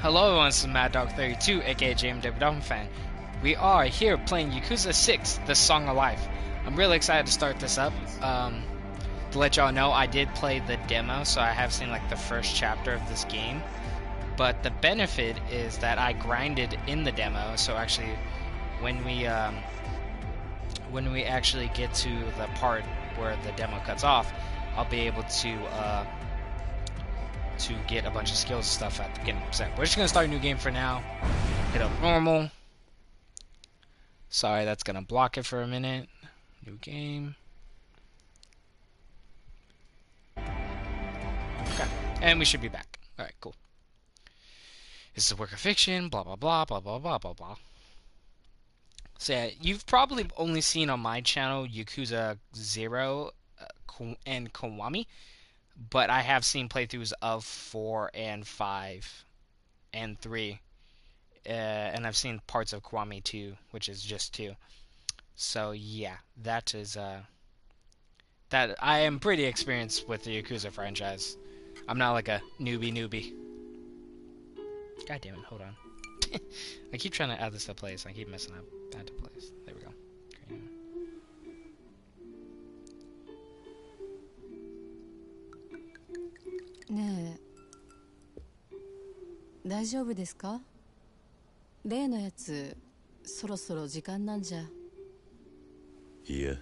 Hello everyone, this is MaddDog32, aka JMW Dolphin Fan. We are here playing Yakuza 6, The Song of Life. I'm really excited to start this up. To let y'all know, I did play the demo, so I have seen like the first chapter of this game. But the benefit is that I grinded in the demo, so actually when we actually get to the part where the demo cuts off, I'll be able to get a bunch of skills and stuff at the beginning. So we're just gonna start a new game for now. Hit up normal. Sorry, that's gonna block it for a minute. New game. Okay, and we should be back. All right, cool. This is a work of fiction. Blah blah blah blah blah blah blah blah. So yeah, you've probably only seen on my channel Yakuza 0 and Kiwami. But I have seen playthroughs of 4 and 5 and 3. And I've seen parts of Kiwami 2, which is just 2. So yeah, that is that I am pretty experienced with the Yakuza franchise. I'm not like a newbie. God damn it, hold on. I keep trying to add this to place, I keep messing up. Add to place. There we go. Great. ねえ、大丈夫ですか？例のやつ、そろそろ時間なんじゃ。いや、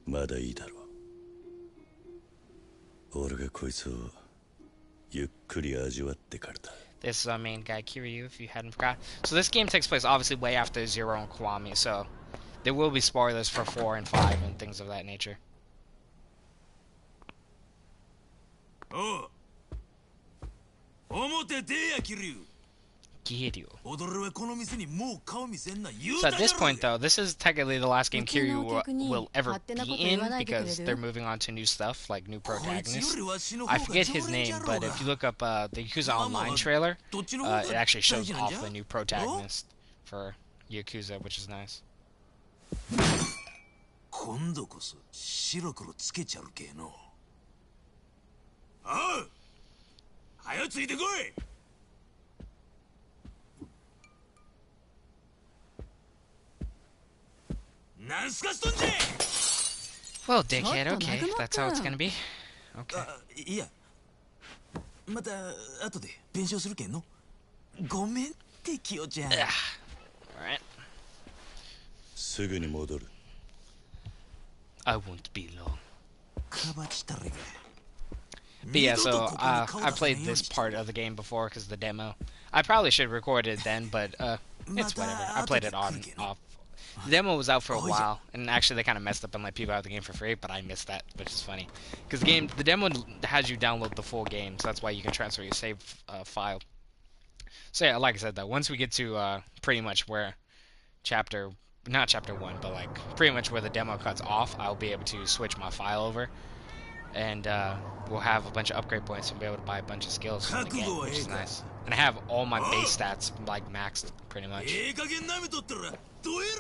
まだいいだろう。俺がこいつをゆっくり味わってからだ。 This is our main guy, Kiryu, if you hadn't forgot. So this game takes place obviously way after 0 and Kiwami, so there will be spoilers for 4 and 5 and things of that nature. Oh. Kiryu. So at this point, though, this is technically the last game Kiryu will ever be in, because they're moving on to new stuff, like new protagonists. I forget his name, but if you look up the Yakuza Online trailer, it actually shows off the new protagonist for Yakuza, which is nice. Well, dickhead, okay, that's how it's gonna be. Okay. Yeah. また後で弁償するけんの。ごめんってキヨちゃん。Alright. すぐに戻る。I won't be long. かばちたれが。 But yeah, so I played this part of the game before because the demo. I probably should have recorded it then, but it's whatever. I played it on off. The demo was out for a while, and actually they kind of messed up and let people out of the game for free, but I missed that, which is funny. Because the demo has you download the full game, so that's why you can transfer your save file. So yeah, like I said though, once we get to pretty much where not chapter 1, but like pretty much where the demo cuts off, I'll be able to switch my file over. And we'll have a bunch of upgrade points and be able to buy a bunch of skills from the game, which is nice. And I have all my base stats like maxed, pretty much.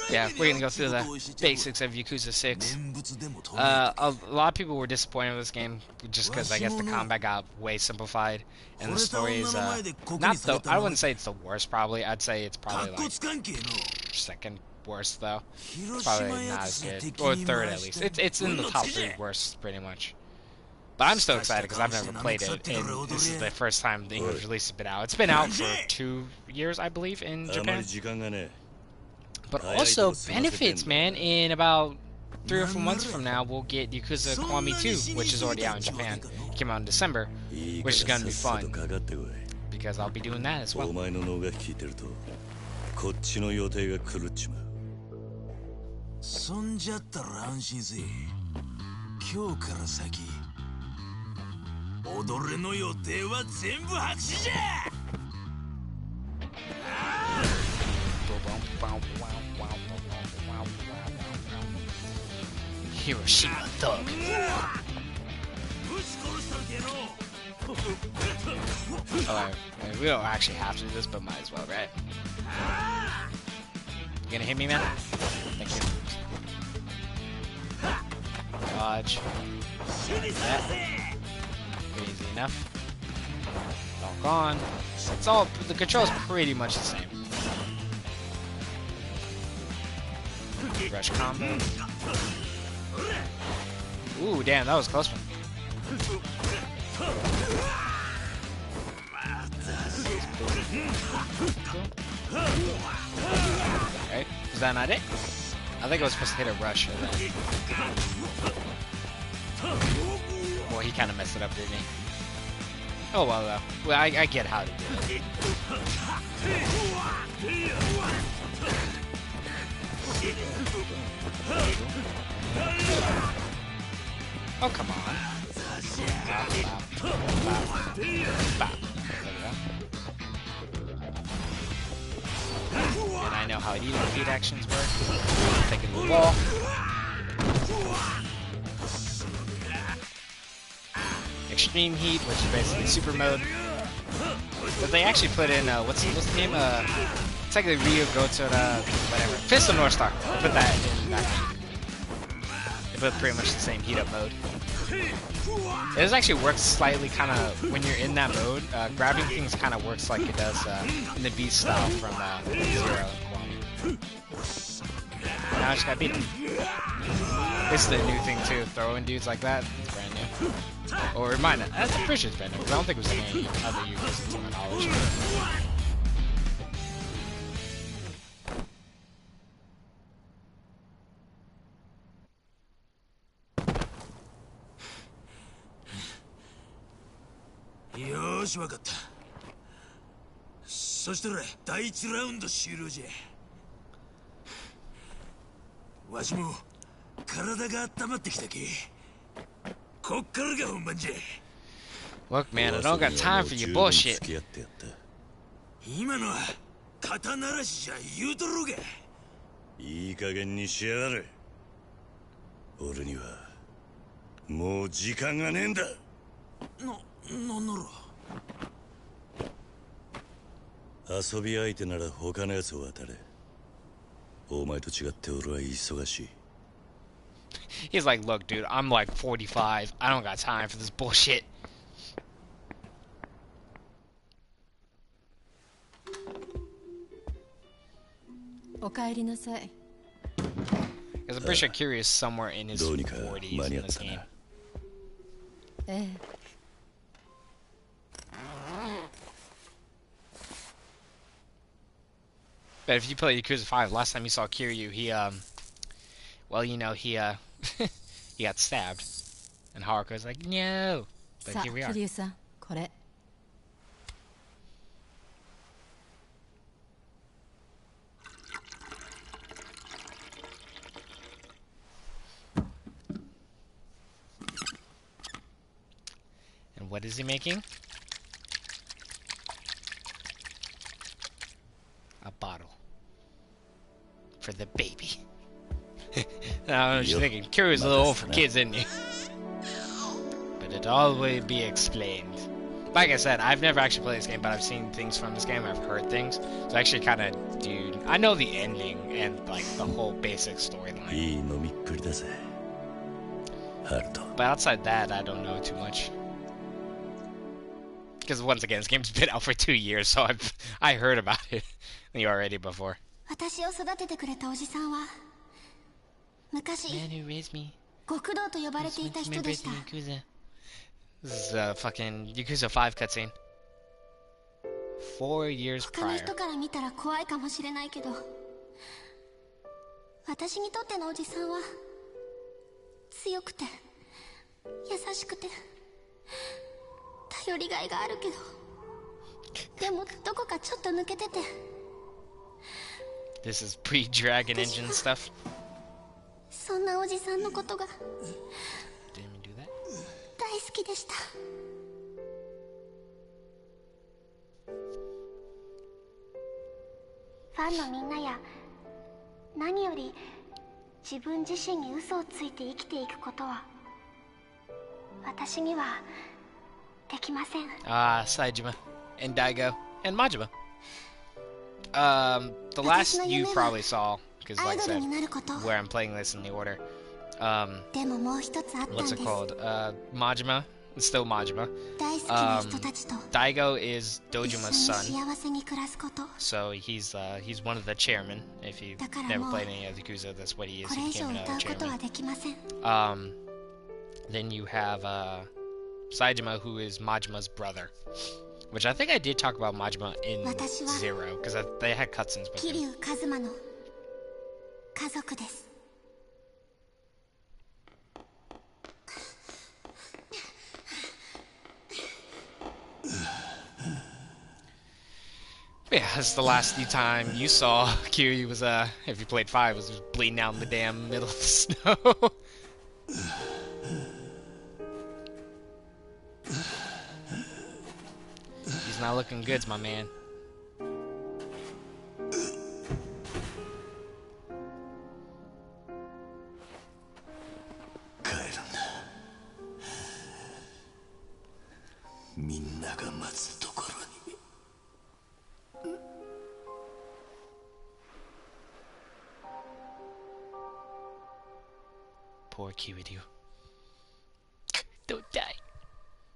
Yeah, we're gonna go through the basics of Yakuza 6. A lot of people were disappointed with this game just because I guess the combat got way simplified, and the story is not the. I wouldn't say it's the worst. Probably, I'd say it's probably like second worst though. It's probably not as good, or third at least. It's in the top 3 worst, pretty much. But I'm still excited because I've never played it, and this is the first time the English release has been out. It's been out for 2 years, I believe, in Japan. But also, benefits, man. In about 3 or 4 months from now, we'll get Yakuza Kiwami 2, which is already out in Japan. It came out in December, which is going to be fun, because I'll be doing that as well. 踊れの予定は全部白紙じゃ。Hiroshima Thug. Alright, we don't actually have to do this, but might as well, right? You gonna hit me, man? Thank you. Dodge. That. Easy enough. all gone. It's all, the control's pretty much the same. Rush combo. Ooh, damn, that was a close one. Okay, is that not it? I think I was supposed to hit a rush. Well, he kind of messed it up, didn't he? Oh, well, though. Well, I get how to do it. Oh, come on. Bop, bop, bop, bop. And I know how eating feed actions work. Thinking the wall. Extreme heat, which is basically super mode. But they actually put in what's the name? It's like the Ryu Goto, whatever. Fist of North Star. They put that in that game. They put pretty much the same heat up mode. It does actually work slightly kind of when you're in that mode. Grabbing things kind of works like it does in the Beast style from Zero. Now I just gotta beat him. This is the new thing too, throwing dudes like that. It's brand new. Or it might not. I'm pretty sure it's brand new, because I don't think it was in any other users to my knowledge. Yosh, わかった。そしたら第1ラウンド終了じゃ。わしも体が温まってきたけ。こっからが本番じゃ。Look, man, I don't got time for your bullshit. 今のは肩慣らしじゃ言うとろうが。いい加減にしやがれ。俺にはもう時間がねえんだ。なんなら。遊び相手なら他のやつを当たれ。お前と違って俺は忙しい。He's like, look, dude, I'm like 45. I don't got time for this bullshit. Because I'm pretty sure Kiryu is somewhere in his 40s in this game. But if you play Yakuza 5, last time you saw Kiryu, he, well, you know, he got stabbed. And Haruko's like, no! But here we are. And what is he making? A bottle. For the baby. I was thinking, Kiryu's a little old for kids, isn't he? But it all will be explained. Like I said, I've never actually played this game, but I've seen things from this game, I've heard things. So I actually kind of, dude, I know the ending and, like, the whole basic storyline. But outside that, I don't know too much. Because once again, this game's been out for 2 years, so I heard about it already before. Man who raised me. Yakuza. This is a fucking Yakuza 5 cutscene. 4 years prior. 頼りがいがあるけど、でもどこかちょっと抜けてて。This is pre-Dragon Engine stuff. そんなおじさんのことが Didn't even do that. 大好きでした。ファンのみんなや何より自分自身に嘘をついて生きていくことは私には Saejima and Daigo and Majima. The last you probably saw, because like I said, where I'm playing this in the order. What's it called? Majima It's still Majima. Daigo is Dojima's son. So he's one of the chairmen. If you've never played any of Yakuza, that's what he is. He became another chairman. Then you have Saejima, who is Majima's brother. Which I think I did talk about Majima in Zero, because they had cutscenes with him. Yeah, that's the last time you saw Kiryu was, if you played 5, was bleeding out in the damn middle of the snow. He's not looking good, my man. Poor Kiryu. Don't die.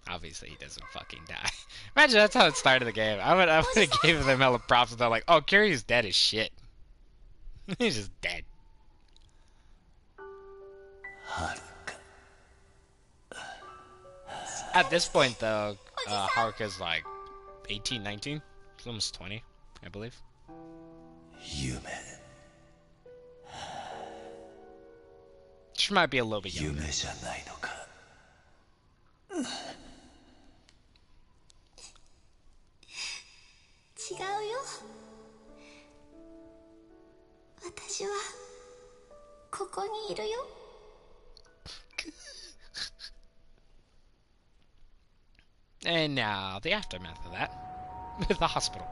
Obviously, he doesn't fucking die. Imagine that's how it started the game. I would have gave them hella props. They're like, oh, Kiryu's dead as shit. He's just dead. At this point, though, Haruka's like 18, 19. He's almost 20, I believe. She might be a little bit younger. 違うよ。私はここにいるよ。And now the aftermath of that, the hospital.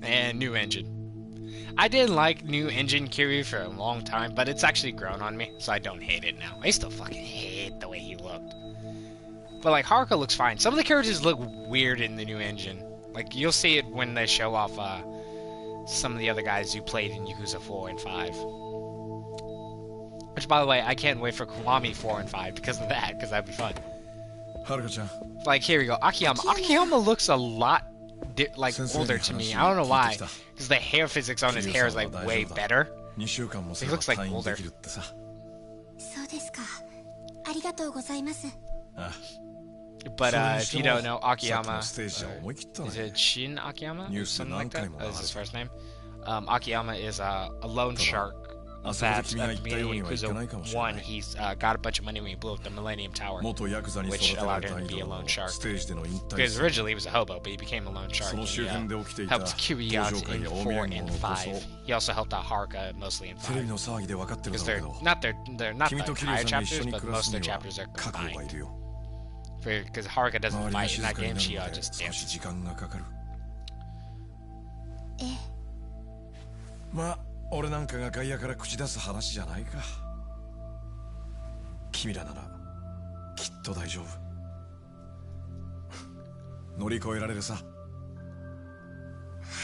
And new engine. I didn't like new engine Kiryu for a long time, but it's actually grown on me, so I don't hate it now. I still fucking hate the way he looked. But like, Haruka looks fine. Some of the characters look weird in the new engine. Like, you'll see it when they show off some of the other guys who played in Yakuza 4 and 5. Which, by the way, I can't wait for Kiwami 4 and 5 because of that, because that'd be fun. Haruka-chan. Like, here we go. Akiyama. Akiyama looks a lot like older to me. I don't know why, because the hair physics on his hair is like way better. He looks like older. But if you don't know, Akiyama, is it Shin Akiyama or something like that? That is his first name. Akiyama is a loan shark that at the beginning of Yakuza 1, he's got a bunch of money when he blew up the Millennium Tower, which allowed him to be a loan shark. Because originally he was a hobo, but he became a loan shark. He helped Kiryu out in 4 and 5. He also helped out Haruka mostly in 5. Because they're not the entire chapters, but most of their chapters are combined. Because Haruka doesn't fight in that game, she just dances. 俺なんかが外野から口出す話じゃないか。君らならきっと大丈夫。乗り越えられるさ。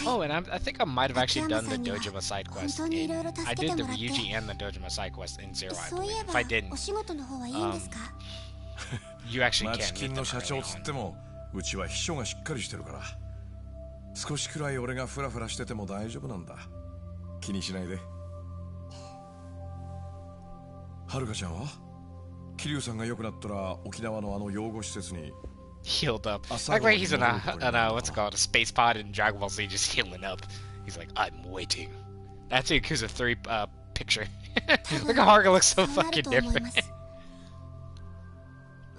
Oh, and I think I might have actually done the Dojima side quest. I did the Ryuji and the Dojima side quest in Zero, I believe. If I didn't, you actually can't meet them early on. うちは秘書がしっかりしてるから。少しくらい俺がフラフラしてても大丈夫なんだ。 気にしないで。はるかちゃんは桐生さんが良くなったら沖縄のあの養護施設に healed up. Like right, he's in a what's it called, a space pod in Dragon Ball Z, just healing up. He's like, I'm waiting. That's a Yakuza 3 picture. Look how Haruka looks so fucking different.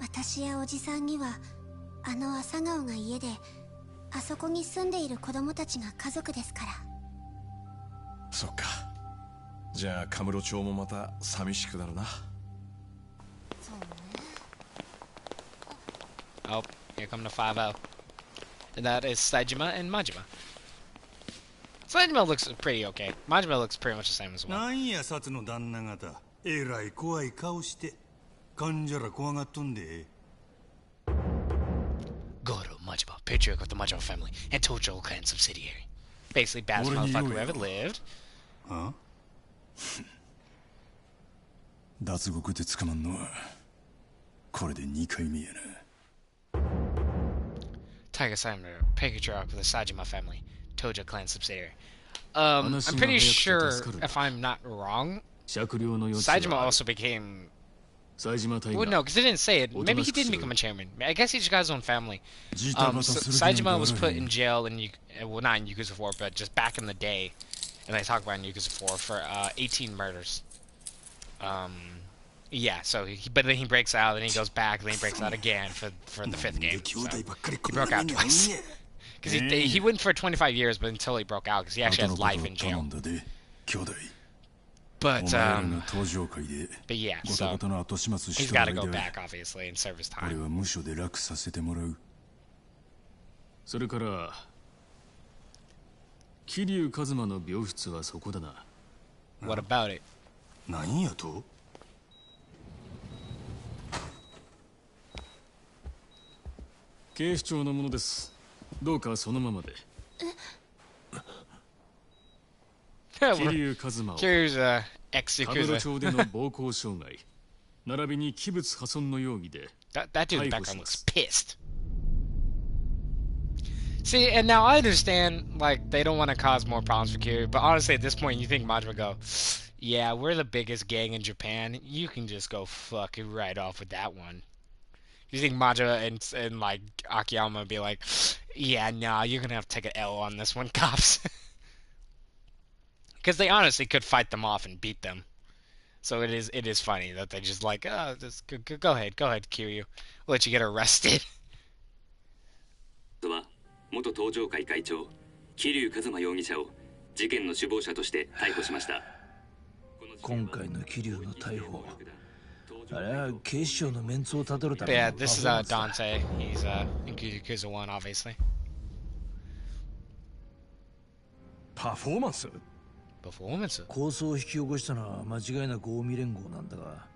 私やおじさんにはあの朝顔が家であそこに住んでいる子供たちが家族ですから。 そっか。じゃあカムロ町もまた寂しくなるな。Oh, here come the 5-0. And that is Saejima and Majima. Saejima looks pretty okay. Majima looks pretty much the same as well. なんや札の旦那方、えらい怖い顔して、患者ら怖がっとんで。Goro Majima, patriarch of the Majima family, and Tojo clan subsidiary. Basically, baddest motherfucker who ever lived. Huh? 脱獄で捕まんのはこれで2回目やな。 Tiger Samurai, patriarch of the Sajima family, Tojo clan subsidiary. I'm pretty sure, if I'm not wrong, Sajima also became... Well, no, because they didn't say it. Maybe he didn't become a chairman. I guess he just got his own family. Sajima was put in jail in... Well, not in Yakuza 4, but just back in the day. And they talk about in Yakuza 4 for 18 murders. Yeah, so but then he breaks out, then he goes back, then he breaks out again for the 5th game. So he broke out twice. Because he went for 25 years, but until he broke out, because he actually has life in jail. But yeah, so he's got to go back, obviously, and serve his time. それから桐生一馬の病室はそこだな。 What about it? 何やと？警視庁のものです。どうかそのままで。桐生一馬を Here's 神 ex-Yakuza. 室町での暴行傷害並びに器物破損の容疑で That dude in the background looks pissed. See, and now I understand, like, they don't want to cause more problems for Kiryu, but honestly, at this point, you think Majima would go, yeah, we're the biggest gang in Japan. You can just go fuck it right off with that one. You think Majima and like, Akiyama would be like, yeah, nah, you're gonna have to take an L on this one, cops. Because they honestly could fight them off and beat them. So it is funny that they just like, oh, just go ahead, Kiryu. We'll let you get arrested. 元東上会会長桐生一馬容疑者を事件の首謀者として逮捕しました。今回の桐生の逮捕、あれは警視庁のメンツをたどるための Yeah, this is Dante. He's in Yakuza 1, obviously. パフォーマンス？ Performance. 抗争を引き起こしたのは間違いなく近江連合なんだが。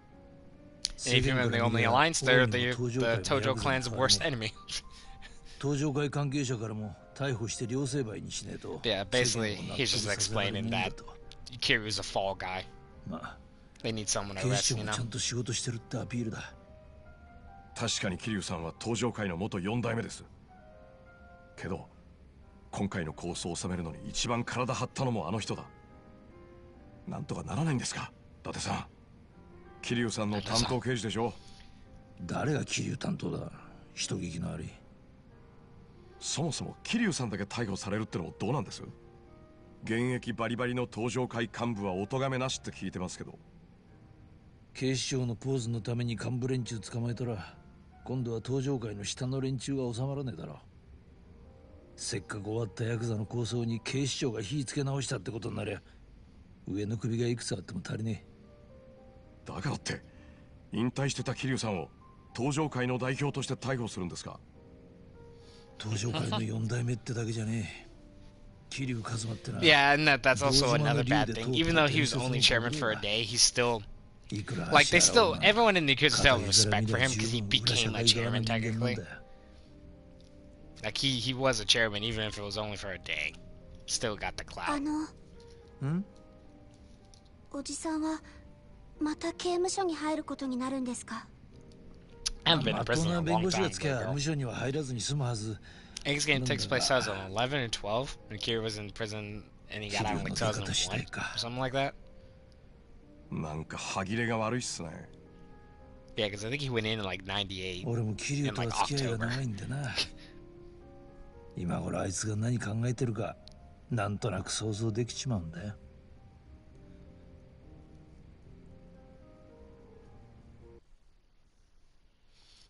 And if you remember the only alliance, they're the Tojo clan's worst enemy. 東上会関係者からも逮捕して両成敗にしねえと。Yeah, basically, he's just explaining that Kiryu's a fall guy. They need someone to 警 arrest, 視庁 you もちゃ know? んと仕事してるってアピールだ。確かに桐生さんは東上会の元4代目です。けど今回の抗争を収めるのに一番体張ったのもあの人だ。なんとかならないんですか、伊達さん。桐生さんの担当刑事でしょ。誰が桐生担当だ。人聞きの悪い。そもそも桐生さんだけ逮捕されるってのもどうなんです？現役バリバリの東上会幹部はお咎めなしって聞いてますけど。警視庁のポーズのために幹部連中捕まえたら今度は東上会の下の連中が収まらねえだろ。せっかく終わったヤクザの抗争に警視庁が火つけ直したってことになりゃ上の首がいくつあっても足りねえ。だからって引退してた桐生さんを東上会の代表として逮捕するんですか？東上会の4代目ってだけじゃねえ。桐生一馬ってな。 Yeah, and that's also another bad thing. Even though he was only chairman for a day, he's still like everyone in the Yakuza still have respect for him because he became a chairman technically. Like he was a chairman even if it was only for a day. Still got the clout. おじさんはまた刑務所に入ることになるんですか？ I haven't been in prison in a long time. I 無所には入らずに済むはず。 think this game takes place 2011 or 12 when Kira was in prison and he got out in like 2001 or something like that. なんか歯切れが悪いっすね。 Yeah, because I think he went in like 98俺も桐生とは付き合いが長いんだな。今頃あいつが何考えてるかなんとなく想像できちまうんだよ。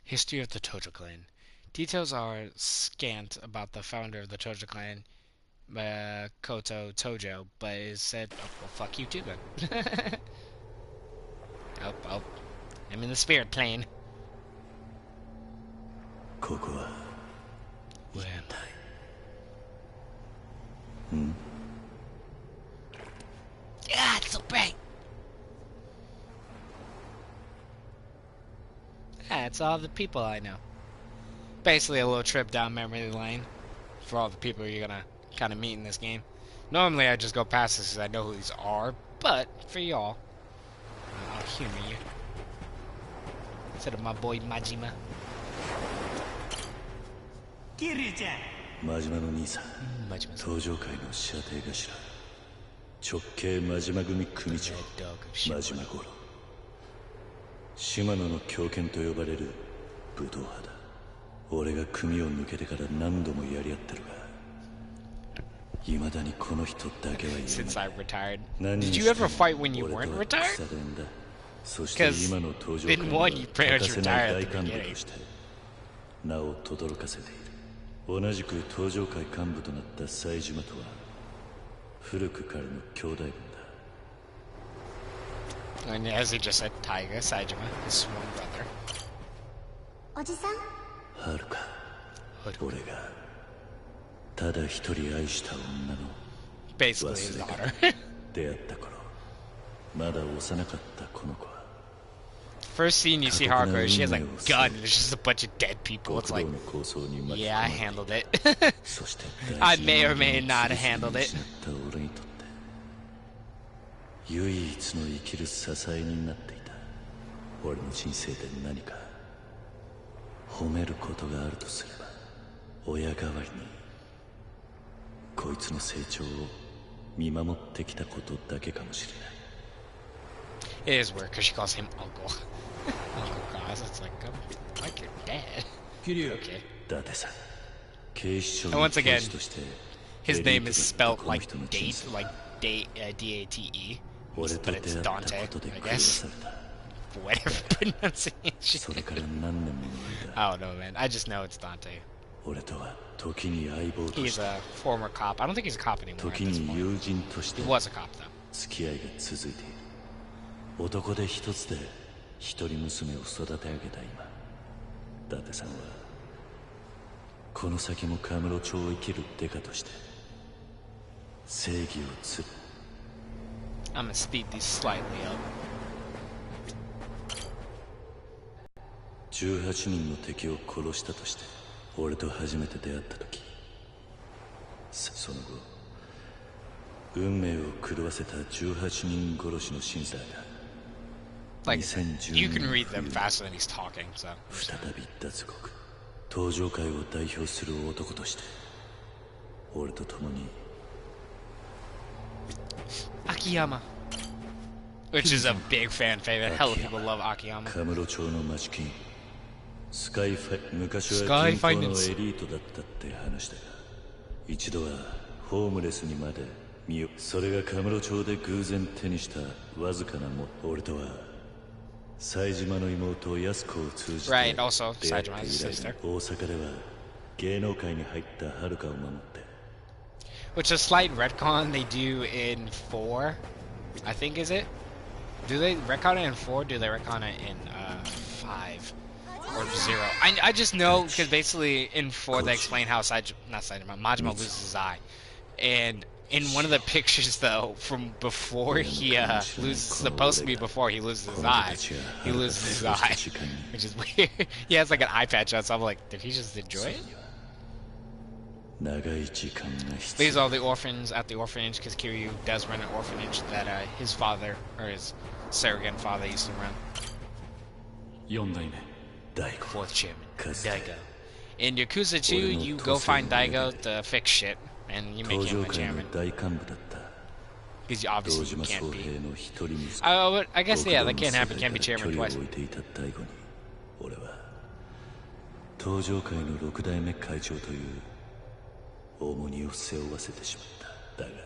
History of the Tojo clan. Details are scant about the founder of the Tojo clan, Koto Tojo, but it is said, oh, well, fuck you too then. Oh, I'm in the spirit plane. Where am I? Ah, it's so bright! Yeah, it's all the people I know. Basically a little trip down memory lane for all the people you're gonna kind of meet in this game. Normally I just go past this because I know who these are, but for y'all, humor you. Instead of my boy Majima. キリュウちゃん。真島の兄さん。登場界の射程頭。直系真島組組長。真島五郎。島野の狂犬と呼ばれる武闘派だ。俺が組を抜けてから何度もやり合ってるが。未だにこの人だけは言えない。Since I retired. Did you ever fight when you weren't retired? Because in one you pretty much retired at the beginning. 名を轟かせている。同じく東上会幹部となった冴島とは古くからの兄弟分だ。And as he just said, Taiga, Saejima, his sworn brother. おじさん。はるか。俺がただ一人愛した女の Basically his daughter. 出会った頃、まだ幼かったこの子は。First scene you see Haruka, she has a gun, and there's just a bunch of dead people. It's like, yeah, I handled it. I may or may not have handled it. 唯一の生きる支えになっていた。俺の人生で何か褒めることがあるとすれば、親代わりにこいつの成長を見守ってきたことだけかもしれない。It is weird because she calls him uncle. Uncle Kaz, it's like, like your dad. Okay. And once again, his name is spelled like date, like D-A-T-E, but it's Dante, I guess. Whatever pronunciation. I don't know, man. I just know it's Dante. He's a former cop. I don't think he's a cop anymore at this point. He was a cop, though. 男で一つで一人娘を育て上げた今、伊達さんはこの先もカムロ町を生きるデカとして正義をつる。 I'm gonna speed these slightly up. 18人の敵を殺したとして俺と初めて出会った時、その後運命を狂わせた18人殺しの真相が Like, you can read them faster than he's talking, so. 再び脱獄、登場界を代表する男として俺と共に Akiyama, which is a big fan favorite. Hell of people love Akiyama. カムロ町の町金スカイファイ、昔は銀行のエリートだったって話だが、一度はホームレスにまで身を、それがカムロ町で偶然手にしたわずかなもの。俺とは冴島の妹安子を通じて Right, also Saijima's sister. 大阪では芸能界に入った遥を守って、 Which a slight retcon they do in 4, I think, is it? Do they retcon it in 4? Do they retcon it in 5 or 0? I just know because basically in 4 they explain how Majima loses his eye, and in one of the pictures though from before he loses, supposed to be before he loses his eye, he loses his eye, which is weird. He has like an eye patch on, so I'm like, did he just enjoy it? These are the orphans at the orphanage, because Kiryu does run an orphanage that his father, or his surrogate father, used to run. 4代目 Fourth chairman, Daigo. In Yakuza 2, you go find Daigo to fix shit, and you make him a chairman. Because obviously you can't be. I guess, yeah, that can't happen. Can't be chairman twice. 東上界の6代目会長という重荷を背負わせてしまった。だが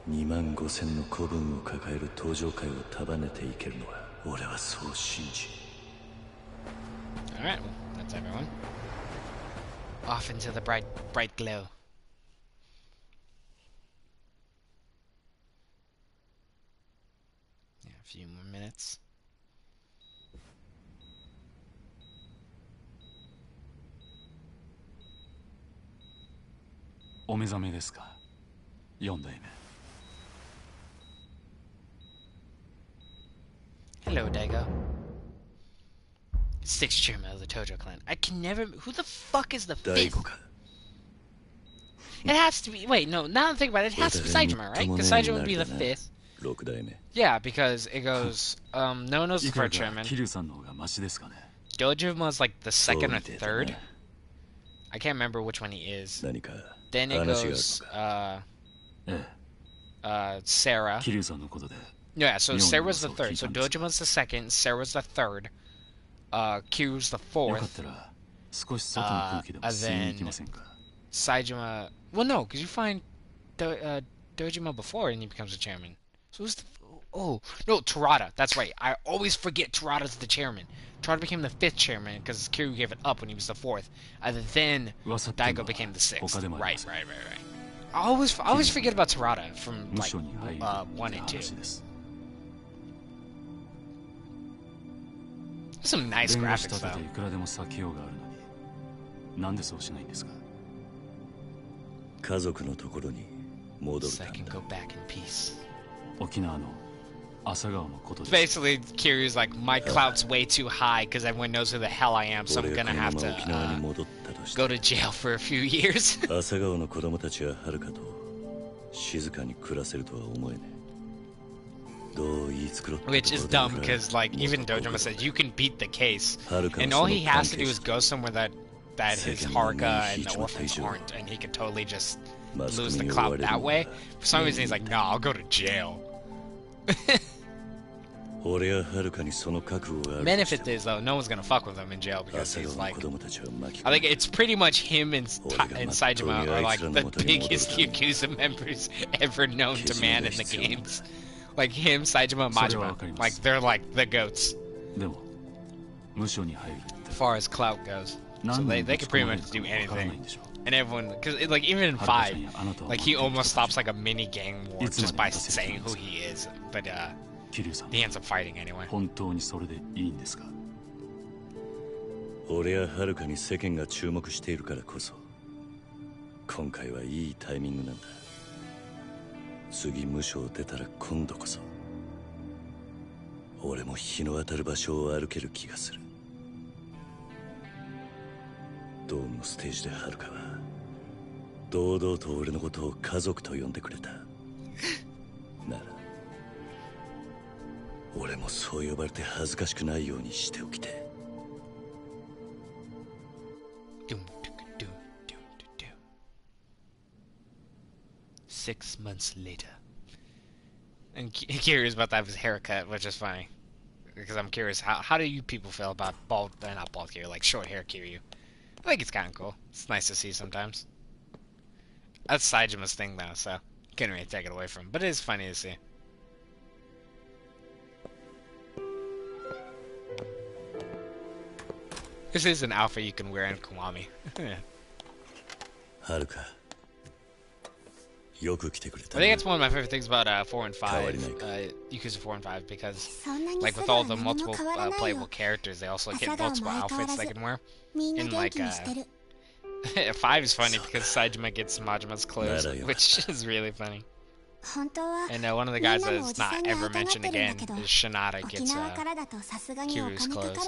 25000の子分を抱える東上界を束ねていけるのは俺はそう信じ。 Alright, well, that's everyone. Off into the bright glow. Yeah, a few more minutes. Omezame desu ka? 4代目 Hello, Daigo. Sixth chairman of the Tojo clan. I can never. Who the fuck is the fifth? It has to be. Wait, no. Now I'm thinking about it, it has to be Saejima, right? Because Saejima would be the fifth. Yeah, because it goes, no one knows the first chairman. 桐生さんの方がマシですかね。 Dojima's like the second or third. I can't remember which one he is. Then it goes, Sarah. 桐生さんのことで。 Yeah, so Sarah's the third. So Dojima's the second, Sarah's the third, Kiryu's the よかっ fourth, たら少し外の空気でも吸いに行きませんか。 Saejima... Well, no, because you find Dojima before and he becomes the chairman. So who's the... Oh, no, Terada. That's right. I always forget Terada's the chairman. Terada became the fifth chairman because Kiryu gave it up when he was the fourth. And then Daigo became the sixth. Right. I always forget about Terada from like 1 and 2. Some nice graphics though. いくらでも避けようがあるのに、なんでそうしないんですか。家族のところに戻るためだ。沖縄の朝顔のことです。 Basically, Kiryu's like, my clout's way too high because everyone knows who the hell I am, so I'm gonna have to go to jail for a few years. 朝顔の子供たちは遥と静かに暮らせるとは思えねえ。 Which is dumb because like even Dojima says you can beat the case, and all he has to do is go somewhere that his Haruka and the orphans aren't, and he could totally just lose the clout that way. For some reason he's like, no, I'll go to jail. Benefit is though, no one's gonna fuck with him in jail because he's like, I think it's pretty much him and Saejima are like the biggest Yakuza members ever known to man in the games. Like him, Saejima, and Majima. Like, they're like the goats. As far as clout goes. So they can pretty much do anything. And everyone, because like even in 5, like he almost stops like a mini gang war just by saying who he is. But he ends up fighting anyway. 本当にそれでいいんですか。俺は遥に世間が注目しているからこそ、今回はいいタイミングなんだ。 次無所出たら今度こそ俺も日の当たる場所を歩ける気がする。ドームのステージで遥は堂々と俺のことを家族と呼んでくれた。なら俺もそう呼ばれて恥ずかしくないようにしておきて。 6 months later. And Kiryu's about to have his haircut, which is funny. Because I'm curious, how do you people feel about bald, not bald Kiryu, like short hair Kiryu? I think it's kind of cool. It's nice to see sometimes. That's Saejima's thing though, so can't really take it away from him. But it is funny to see. This is an outfit you can wear in Kiwami. Haruka. I think it's one of my favorite things about 4 and 5, Yakuza 4 and 5, because like with all the multiple playable characters, they also get multiple outfits they can wear. And like 5 is funny because Saejima gets Majima's clothes, which is really funny. And one of the guys that's not ever mentioned again is Shinada gets Kiryu's clothes.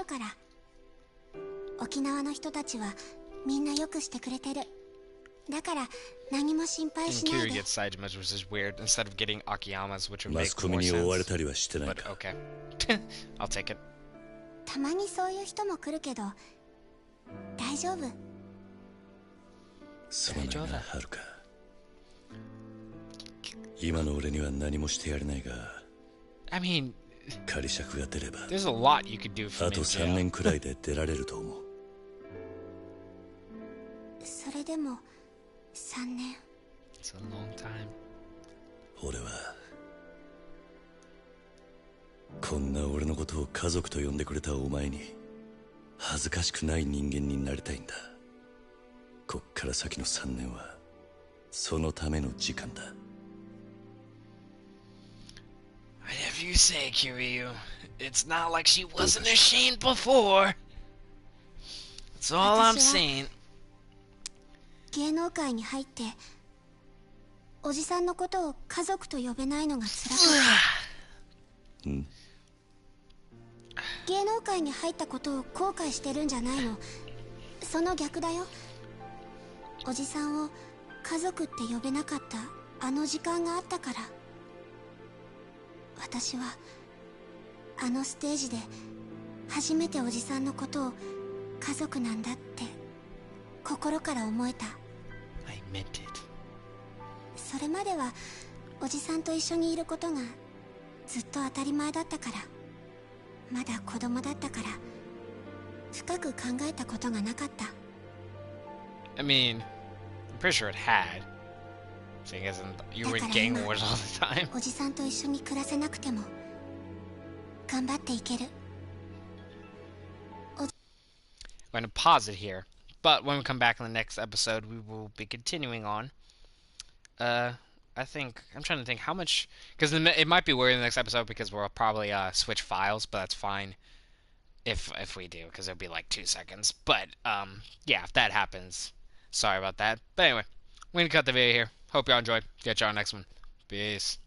沖縄の人たちはみんなよくしてくれてる。だから何も心配しないで。 And Kiryu gets Saejima's, which is weird, instead of getting Akiyama's, which would make more sense. But okay. I'll take it. たまにそういう人も来るけど大丈夫。そうなんだ、はるか。今の俺には何もしてやれないが。I mean, 仮釈が出れば、 there's a lot you could do for me. あと3年くらいで出られると思う。それでも3年。It's a long time. 俺はこんな俺のことを家族と呼んでくれたお前に恥ずかしくない人間になりたいんだ。こっから先の3年はそのための時間だ。Whatever you say, Kiryu. It's not like she wasn't ashamed before. That's all I'm saying. 芸能界に入っておじさんのことを家族と呼べないのが辛くて。芸能界に入ったことを後悔してるんじゃないの。その逆だよ。おじさんを家族って呼べなかったあの時間があったから。私はあのステージで初めておじさんのことを家族なんだって心から思えた。 I meant it. それまではおじさんと一緒にいることがずっと当たり前だったから、まだ子供だったから深く考えたことがなかった。 I mean, I'm pretty sure it had. Seeing as you were in gang wars all the time. おじさんと一緒に暮らせなくても頑張っていける。 I'm going to pause it here, but when we come back in the next episode, we will be continuing on. I think I'm trying to think how much, because it might be weird in the next episode because we'll probably switch files, but that's fine if we do, because it'll be like 2 seconds. But yeah, if that happens, sorry about that. But anyway, I'm gonna cut the video here. Hope y'all enjoyed. Catch y'all next one. Peace.